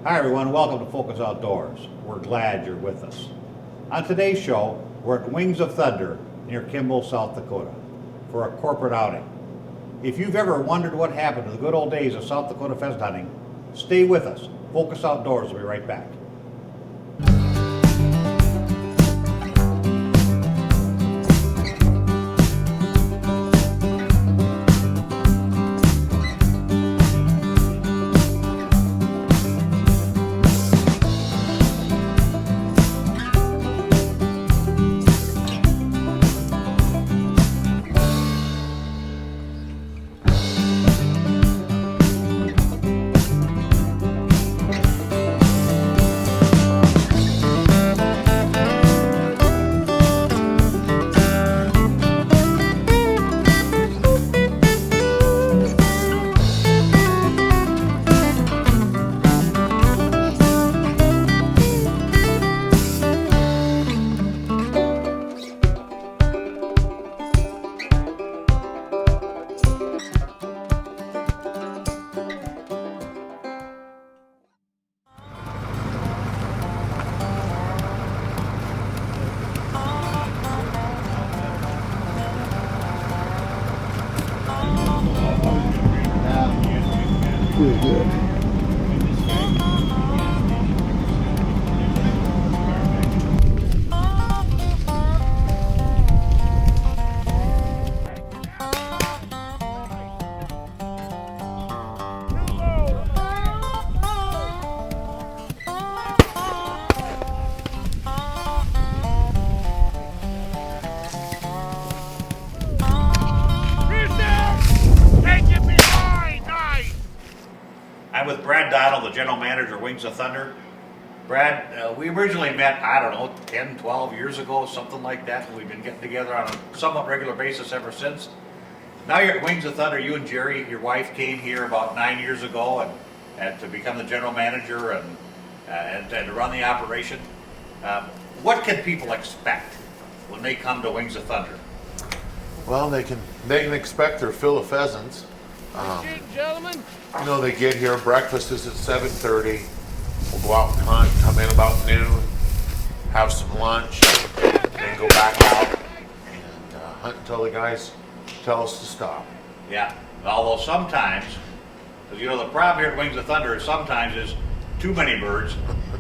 Hi everyone, welcome to Focus Outdoors. We're glad you're with us. On today's show, we're at Wings of Thunder near Kimball, South Dakota for a corporate outing. If you've ever wondered what happened to the good old days of South Dakota pheasant hunting, stay with us. Focus Outdoors will be right back. Pretty good. I'm with Brad Donald, the general manager of Wings of Thunder. Brad, we originally met, I don't know, 10, 12 years ago, something like that. We've been getting together on a somewhat regular basis ever since. Now you're at Wings of Thunder. You and Jerry, your wife, came here about 9 years ago and to become the general manager and to run the operation. What can people expect when they come to Wings of Thunder? Well, they can expect their fill of pheasants. Gentlemen. You know, they get here. Breakfast is at 7:30. We'll go out and hunt. Come in about noon. Have some lunch. Then go back out and hunt until the guys tell us to stop. Yeah, although sometimes, because you know the problem here at Wings of Thunder is sometimes is too many birds,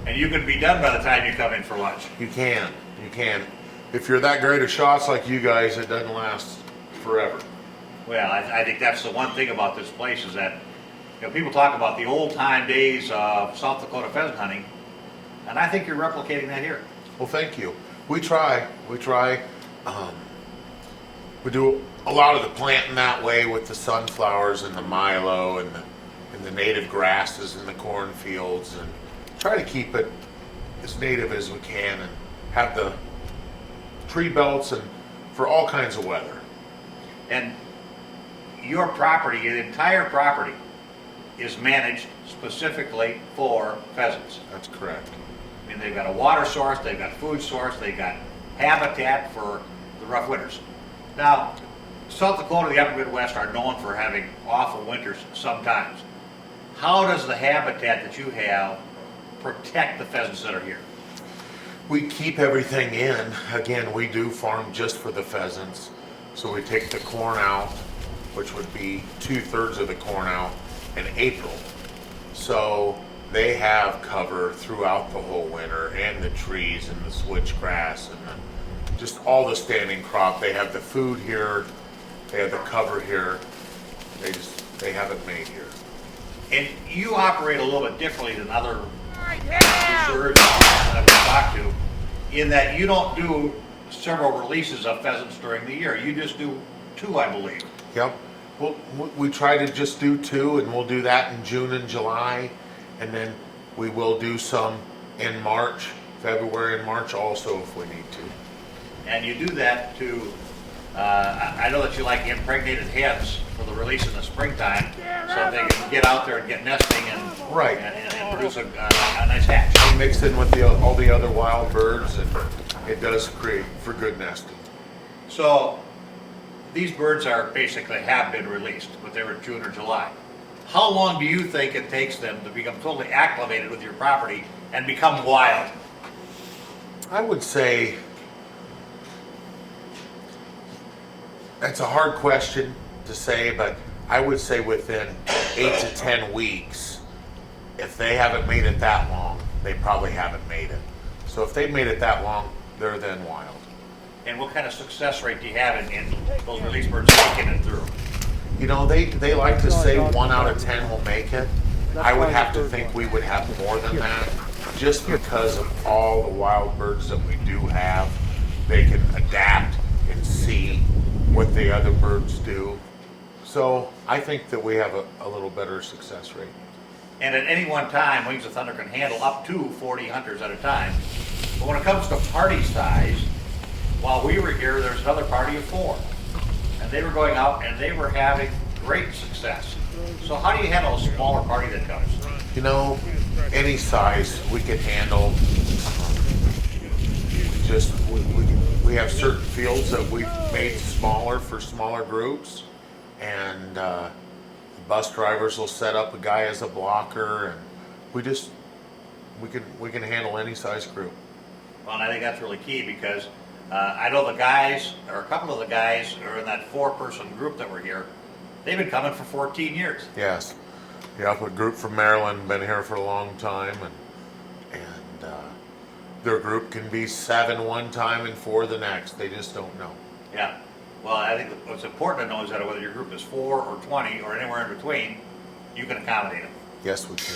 and you can be done by the time you come in for lunch. You can. If you're that great of shots like you guys, it doesn't last forever. Well, I think that's the one thing about this place is that, you know, people talk about the old time days of South Dakota pheasant hunting, and I think you're replicating that here. Well, thank you. We try. We do a lot of the planting that way with the sunflowers and the milo and the native grasses and the cornfields, and try to keep it as native as we can and have the tree belts and for all kinds of weather. And your property, your entire property, is managed specifically for pheasants. That's correct. I mean, they've got a water source, they've got food source, they've got habitat for the rough winters. Now, South Dakota, the upper Midwest, are known for having awful winters sometimes. How does the habitat that you have protect the pheasants that are here? We keep everything in. Again, we do farm just for the pheasants. So we take the corn out, which would be 2/3 of the corn out in April. So they have cover throughout the whole winter, and the trees and the switchgrass and just all the standing crop. They have the food here, they have the cover here. They have it made here. And you operate a little bit differently than other reserves that we talk to, in that you don't do several releases of pheasants during the year. You just do 2, I believe. Yep. Well, we try to just do 2, and we'll do that in June and July, and then we will do some in March, February and March also if we need to. And you do that to, I know that you like impregnated hens for the release in the springtime, so they can get out there and get nesting and, right. and produce a nice hatch. We mix in with all the other wild birds, and it does create for good nesting. So these birds are basically have been released, but they were June or July. how long do you think it takes them to become totally acclimated with your property and become wild? I would say that's a hard question to say, but I would say within 8 to 10 weeks. If they haven't made it that long, they probably haven't made it. So if they've made it that long, they're then wild. And what kind of success rate do you have in those release birds making it through? You know, they like to say 1 out of 10 will make it. I would have to think we would have more than that, just because of all the wild birds that we do have. They can adapt and see what the other birds do. So I think that we have a little better success rate. And at any one time, Wings of Thunder can handle up to 40 hunters at a time. But when it comes to party size, while we were here, there was another party of 4. And they were going out and they were having great success. So how do you handle a smaller party that comes? You know, any size we can handle. We have certain fields that we've made smaller for smaller groups, and the bus drivers will set up a guy as a blocker, and we can handle any size group. Well, and I think that's really key because I know the guys, or a couple of the guys who are in that 4-person group that were here, they've been coming for 14 years. Yes. Yeah, a group from Maryland, been here for a long time, and their group can be 7 one time and 4 the next. They just don't know. Yeah. Well, I think what's important to know is that whether your group is 4 or 20 or anywhere in between, you can accommodate them. Yes, we can.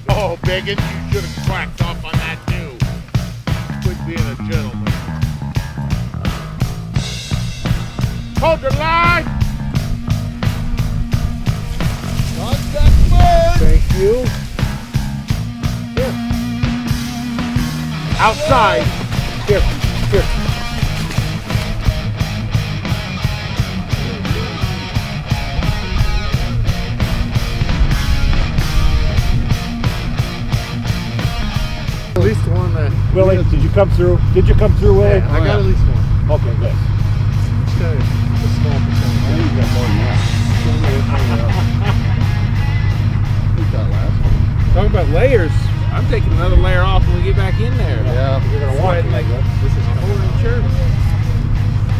Oh, Biggins, you should have cracked off on that too. Quit being a gentleman. Hold the line! Contact bird! Thank you. Here. Outside. Here. At least one that Willie, did you come through? Did you come through, Willie? I got at least one. Okay, good. It's kind of a small percentage. You got more than that. Talking about layers, I'm taking another layer off when we get back in there. Yeah, You're gonna want it like this is a whole shirt.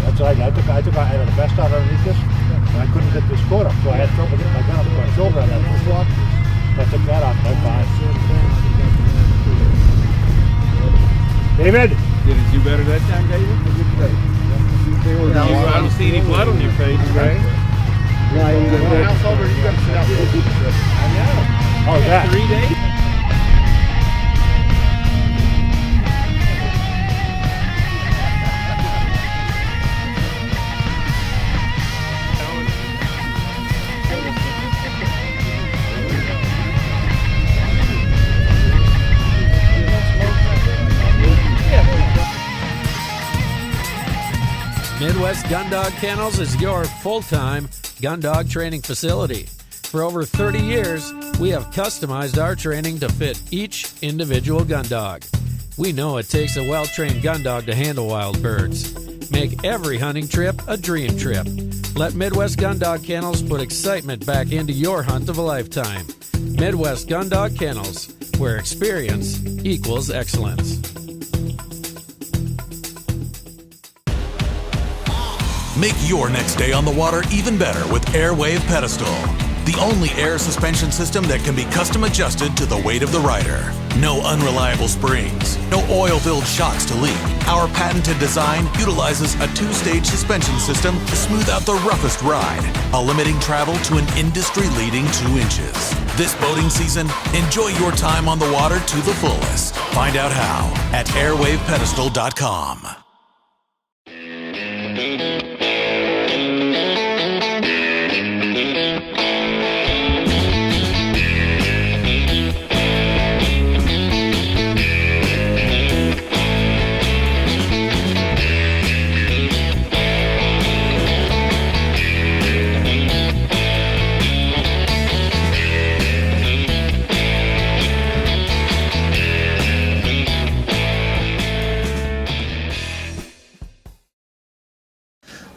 That's what I had the best out underneath this, and I couldn't get this coat up, so I had trouble getting my gun up to my shoulder on that first walk. I took that off, I'm fine. David? Did it do better that time, David? I don't see any blood on your face, right? House over, you gotta sit out. I know. Oh, that. 3 days? Midwest Gun Dog Kennels is your full-time gun dog training facility. For over 30 years, we have customized our training to fit each individual gun dog. We know it takes a well-trained gun dog to handle wild birds. Make every hunting trip a dream trip. Let Midwest Gun Dog Kennels put excitement back into your hunt of a lifetime. Midwest Gun Dog Kennels, where experience equals excellence. Make your next day on the water even better with Airwave Pedestal, the only air suspension system that can be custom adjusted to the weight of the rider. No unreliable springs, no oil-filled shocks to leak. Our patented design utilizes a 2-stage suspension system to smooth out the roughest ride, while limiting travel to an industry-leading 2 inches. This boating season, enjoy your time on the water to the fullest. Find out how at airwavepedestal.com.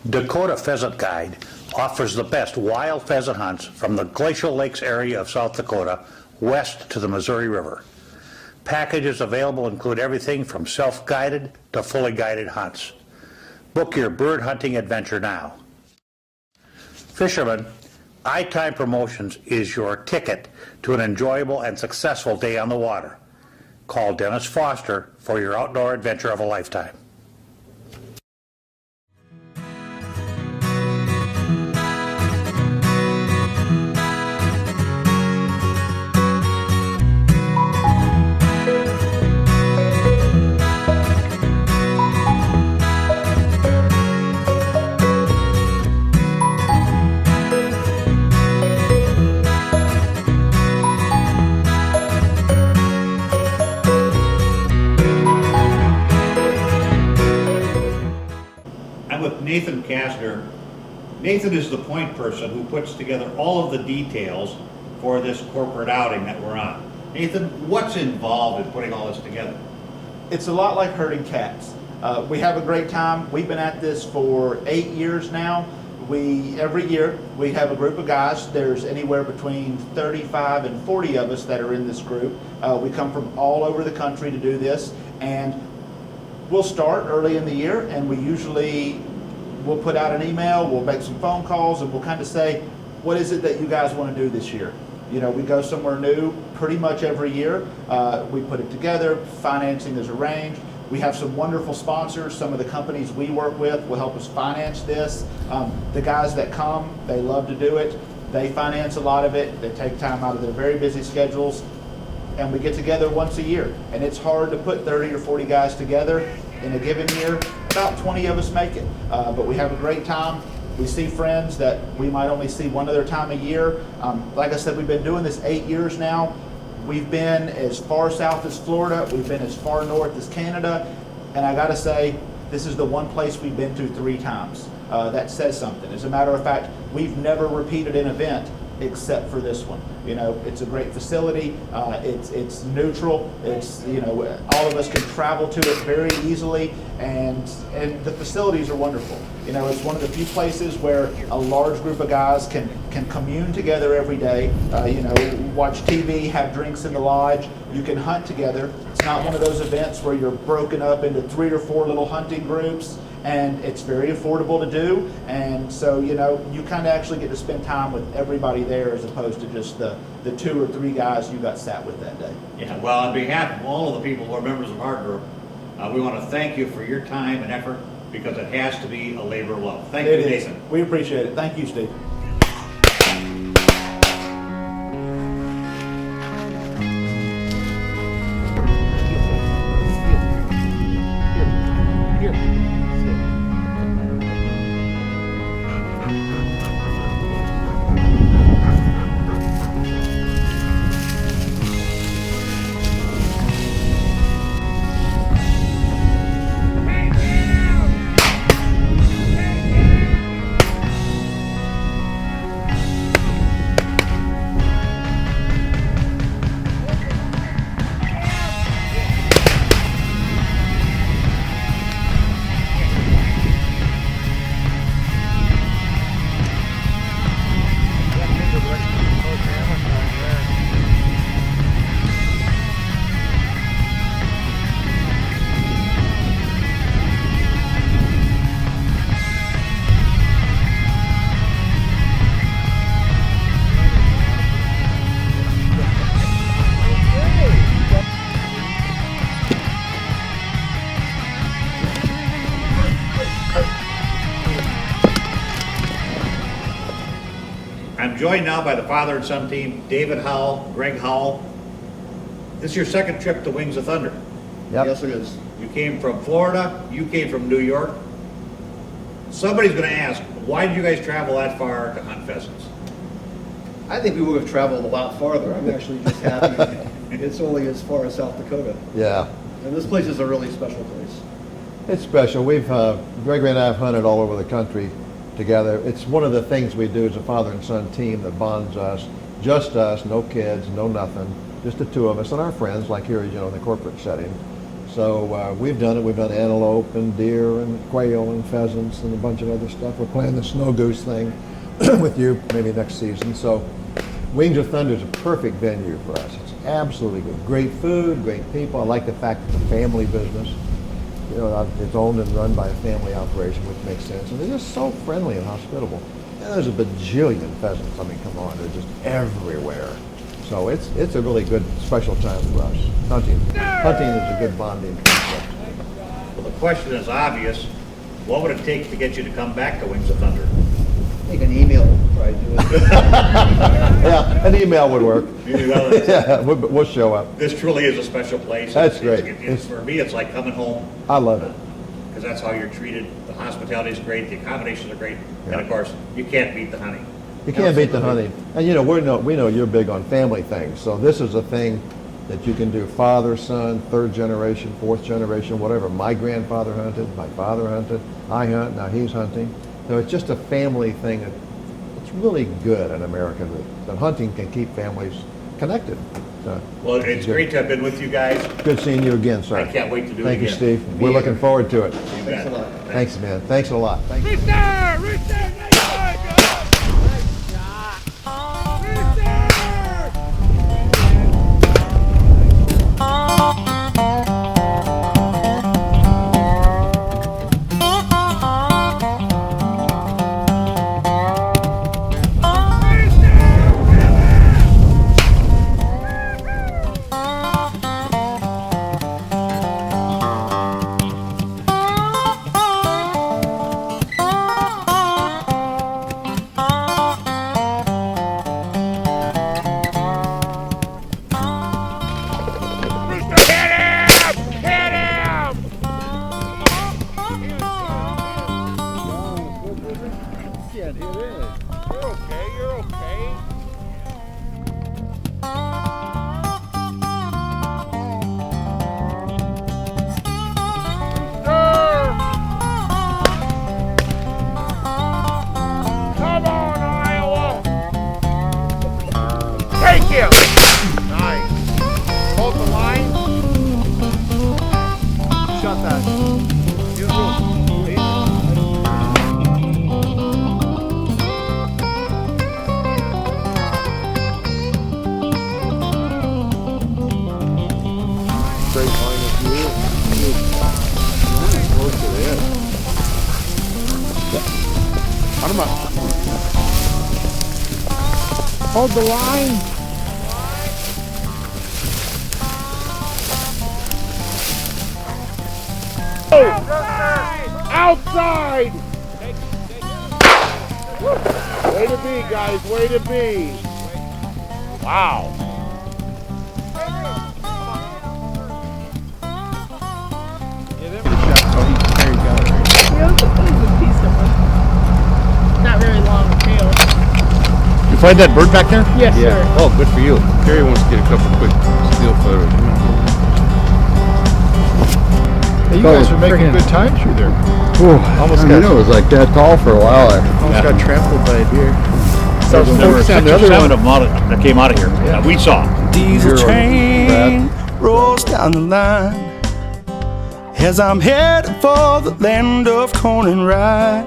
Dakota Pheasant Guide offers the best wild pheasant hunts from the glacial lakes area of South Dakota west to the Missouri River. Packages available include everything from self-guided to fully guided hunts. Book your bird hunting adventure now. Fishermen, iTime Promotions is your ticket to an enjoyable and successful day on the water. Call Dennis Foster for your outdoor adventure of a lifetime. Nathan Kastner. Nathan is the point person who puts together all of the details for this corporate outing that we're on. Nathan, what's involved in putting all this together? It's a lot like herding cats. We have a great time. We've been at this for 8 years now. Every year we have a group of guys. There's anywhere between 35 and 40 of us that are in this group. We come from all over the country to do this, and we'll start early in the year, and we'll put out an email, we'll make some phone calls, and we'll kind of say, what is it that you guys want to do this year? You know, we go somewhere new pretty much every year. We put it together, financing is arranged. We have some wonderful sponsors. Some of the companies we work with will help us finance this. The guys that come, they love to do it. They finance a lot of it. They take time out of their very busy schedules. And we get together once a year. And it's hard to put 30 or 40 guys together in a given year. About 20 of us make it. But we have a great time. We see friends that we might only see one other time a year. Like I said, we've been doing this 8 years now. We've been as far south as Florida. We've been as far north as Canada. And I gotta say, this is the one place we've been to 3 times. That says something. As a matter of fact, we've never repeated an event except for this one. You know, it's a great facility. It's neutral. It's, you know, all of us can travel to it very easily, and the facilities are wonderful. You know, it's one of the few places where a large group of guys can commune together every day. You know, watch TV, have drinks in the lodge. You can hunt together. It's not one of those events where you're broken up into 3 or 4 little hunting groups. And it's very affordable to do, and so, you know, you kind of actually get to spend time with everybody there as opposed to just the 2 or 3 guys you got sat with that day. Yeah, well, on behalf of all of the people who are members of our group, we want to thank you for your time and effort, because it has to be a labor of love. Thank you, Nathan. We appreciate it. Thank you, Steve. I'm joined now by the father and son team, David Howell, Greg Howell. This is your second trip to Wings of Thunder. Yep. Yes, it is. You came from Florida, you came from New York. Somebody's going to ask, why did you guys travel that far to hunt pheasants? I think we would have traveled a lot farther. I'm actually just happy it's only as far as South Dakota. Yeah, And this place is a really special place. it's special. We've, Gregory and I have hunted all over the country together. It's one of the things we do as a father and son team that bonds us, just us, no kids, no nothing, just the 2 of us and our friends, like here, you know, in the corporate setting. So we've done it. We've done antelope and deer and quail and pheasants and a bunch of other stuff. We're planning the snow goose thing with you maybe next season. So Wings of Thunder is a perfect venue for us. It's absolutely good. Great food, great people. I like the fact that it's a family business. You know, it's owned and run by a family operation, which makes sense. And they're just so friendly and hospitable. And there's a bajillion pheasants. I mean, come on, they're just everywhere. So it's a really good special time for us. Hunting is a good bonding concept. Well, the question is obvious. What would it take to get you to come back to Wings of Thunder? Make an email, probably do it. Yeah, an email would work. Yeah, we'll show up. This truly is a special place. That's great. For me, it's like coming home. I love it. Because that's how you're treated. The hospitality is great. The accommodations are great. Yeah. And of course, you can't beat the hunting. You can't beat the hunting. And you know, we know you're big on family things. So this is a thing that you can do father, son, third generation, fourth generation, whatever. My grandfather hunted, my father hunted, I hunt, now he's hunting. So it's just a family thing. It's really good in America that hunting can keep families connected. So Well, it's great to have been with you guys. good seeing you again, sir. I can't wait to do it Thank you, again. Steve. We're looking forward to it. You Thanks bet. a lot. Thanks, man. Thanks a lot. Thank you. Hold the line. Outside! Way to be, guys. Way to be. Wow. Not very long tail. You find that bird back there? Yes, sir. Oh, good for you. Gary wants to get a couple quick still photos. Hey, you guys are making good time through there. Almost got, it was like that tall for a while there. Almost got trampled by a deer. There were 6 or 7 of them that came out of here that we saw. Diesel train rolls down the line as I'm headed for the land of corn and rye.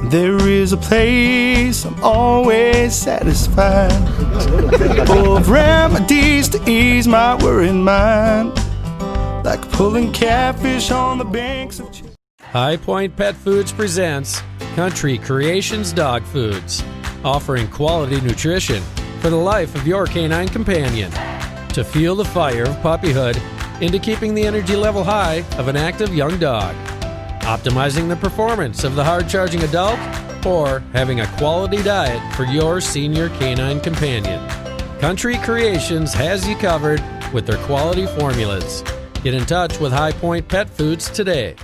There is a place I'm always satisfied, full of remedies to ease my worried mind, like pulling catfish on the banks of High Point Pet Foods presents Country Creations Dog Foods, offering quality nutrition for the life of your canine companion. To fuel the fire of puppyhood into keeping the energy level high of an active young dog, optimizing the performance of the hard-charging adult, or having a quality diet for your senior canine companion. Country Creations has you covered with their quality formulas. Get in touch with High Point Pet Foods today.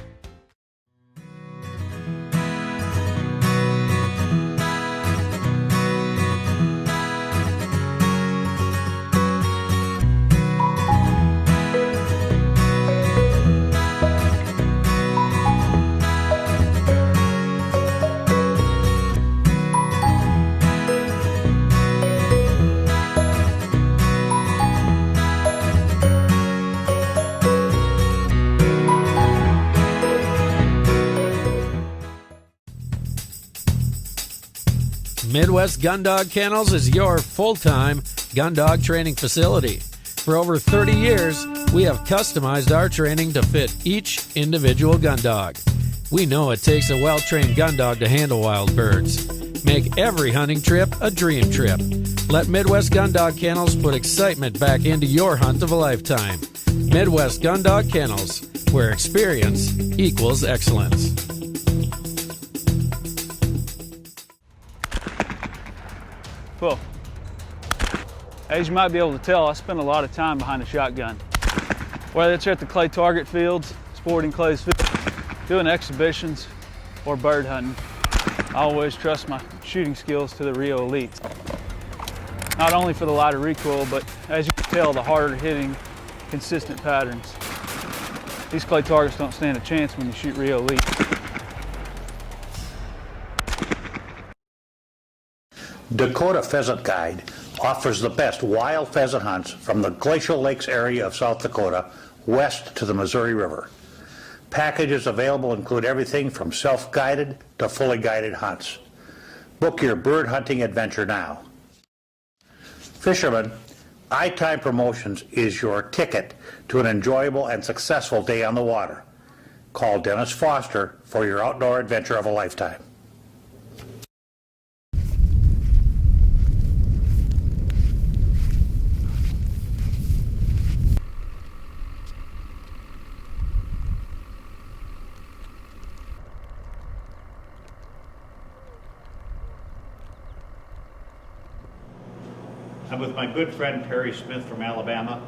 Midwest Gun Dog Kennels is your full-time gun dog training facility. For over 30 years, we have customized our training to fit each individual gun dog. We know it takes a well-trained gun dog to handle wild birds. Make every hunting trip a dream trip. Let Midwest Gun Dog Kennels put excitement back into your hunt of a lifetime. Midwest Gun Dog Kennels, where experience equals excellence. Well, as you might be able to tell, I spend a lot of time behind the shotgun. Whether it's at the clay target fields, sporting clays fields, doing exhibitions, or bird hunting, I always trust my shooting skills to the Rio elites. Not only for the lighter recoil, but as you can tell, the harder hitting, consistent patterns. These clay targets don't stand a chance when you shoot Rio elite. Dakota Pheasant Guide offers the best wild pheasant hunts from the Glacial Lakes area of South Dakota west to the Missouri River. Packages available include everything from self-guided to fully guided hunts. Book your bird hunting adventure now. Fishermen, iTime Promotions is your ticket to an enjoyable and successful day on the water. Call Dennis Foster for your outdoor adventure of a lifetime. I'm with my good friend Perry Smith from Alabama,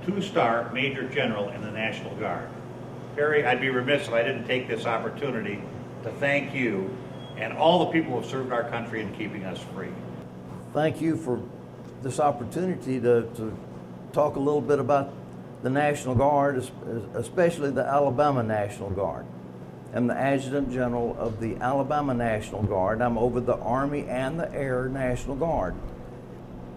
2-star Major General in the National Guard. Perry, I'd be remiss if I didn't take this opportunity to thank you and all the people who have served our country in keeping us free. Thank you for this opportunity to talk a little bit about the National Guard, especially the Alabama National Guard. I'm the Adjutant General of the Alabama National Guard. I'm over the Army and the Air National Guard.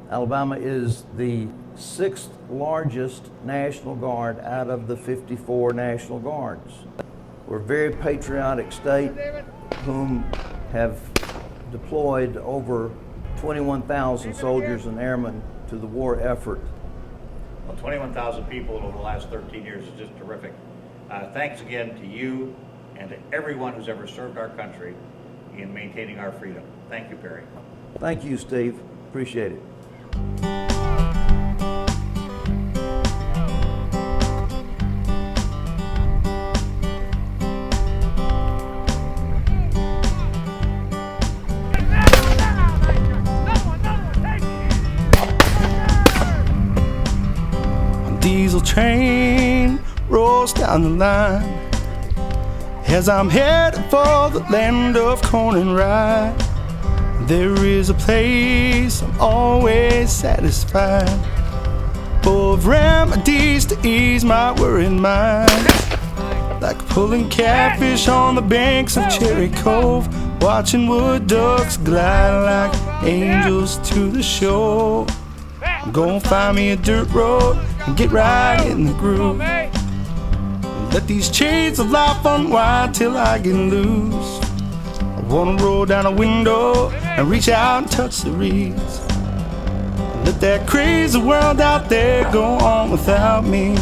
Alabama is the 6th largest National Guard out of the 54 National Guards. We're a very patriotic state whom have deployed over 21,000 soldiers and airmen to the war effort. Well, 21,000 people over the last 13 years is just terrific. Thanks again to you and to everyone who's ever served our country in maintaining our freedom. Thank you, Perry. Thank you, Steve. Appreciate it. A diesel train rolls down the line as I'm headed for the land of corn and rye. There is a place I'm always satisfied, full of remedies to ease my worried mind. Like pulling catfish on the banks of Cherry Cove, watching wood ducks glide like angels to the shore. I'm gonna find me a dirt road and get right in the groove. Let these chains of life unwind till I get loose. I wanna roll down a window and reach out and touch the reeds. Let that crazy world out there go on without me.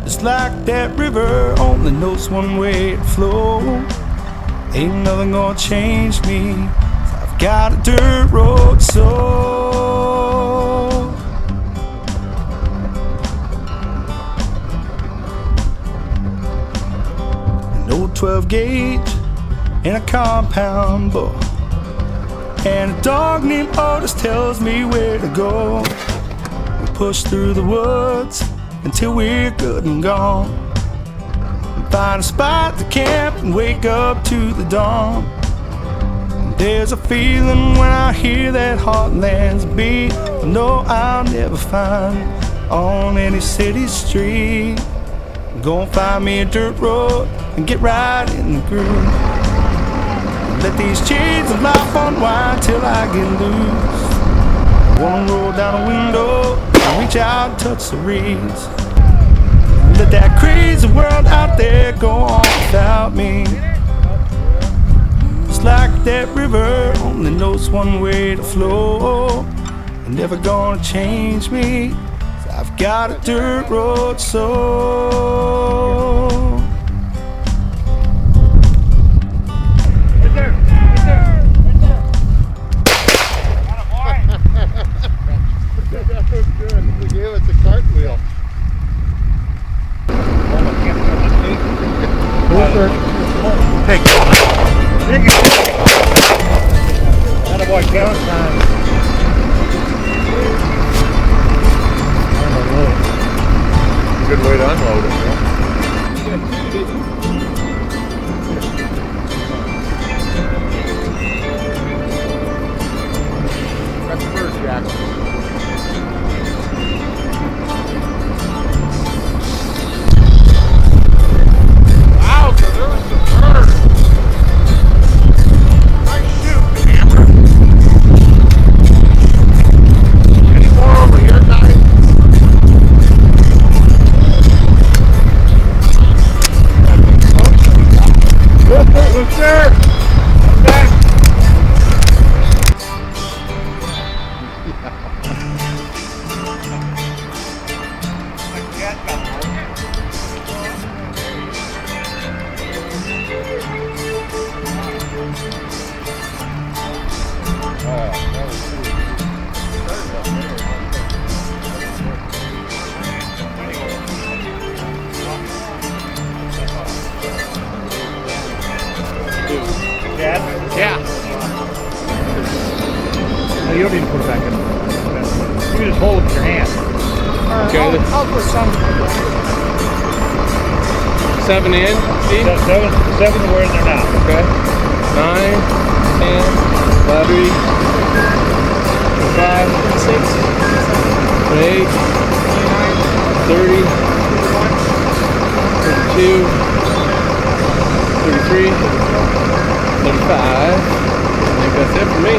It's like that river only knows one way to flow. Ain't nothing gonna change me. I've got a dirt road soul. An old 12 gauge in a compound book, and a dog named Otis tells me where to go. We push through the woods until we're good and gone, and find a spot to camp and wake up to the dawn. And there's a feeling when I hear that heartland's beat I know I'll never find on any city street. I'm gonna find me a dirt road and get right in the groove. Let these chains of life unwind till I get loose. I wanna roll down a window and reach out and touch the reeds. Let that crazy world out there go on without me. It's like that river only knows one way to flow. They're never gonna change me, 'cause I've got a dirt road soul. That was good. We gave it the cartwheel. Take it. That boy Kevin's time. Good way to unload it, yeah. That's the first, Jack. Wow, so there was some bird. Nice shoot, camera. Any more over here, guys? Look there! Back! Chad? Yeah. No, you don't need to put it back in. You can just hold it with your hand. Okay, I'll put some. 7 in, see? Seven to where in there now. Okay. 9, 10, 11, 5, 6, 8, 30, 32, 33, 35. I think that's it for me.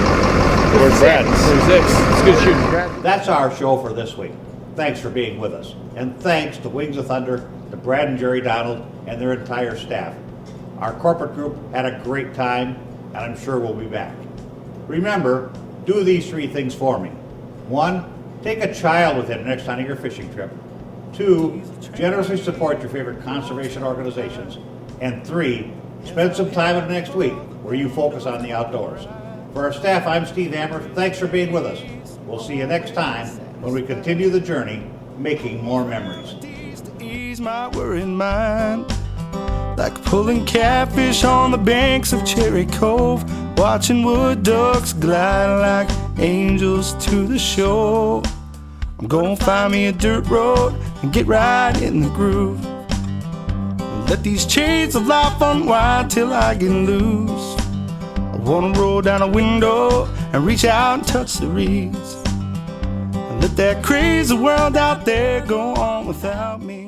Where's Brad? 36. It's good shooting, Brad. That's our show for this week. Thanks for being with us. And thanks to Wings of Thunder, to Brad and Jerry Donald, and their entire staff. Our corporate group had a great time, and I'm sure we'll be back. Remember, do these 3 things for me. 1, take a child with you next time on your fishing trip. 2, generously support your favorite conservation organizations. And 3, spend some time in the next week where you focus on the outdoors. For our staff, I'm Steve Amber. Thanks for being with us. We'll see you next time when we continue the journey, making more memories. Ease my worried mind, like pulling catfish on the banks of Cherry Cove, watching wood ducks glide like angels to the shore. I'm gonna find me a dirt road and get right in the groove. Let these chains of life unwind till I get loose. I wanna roll down a window and reach out and touch the reeds, and let that crazy world out there go on without me.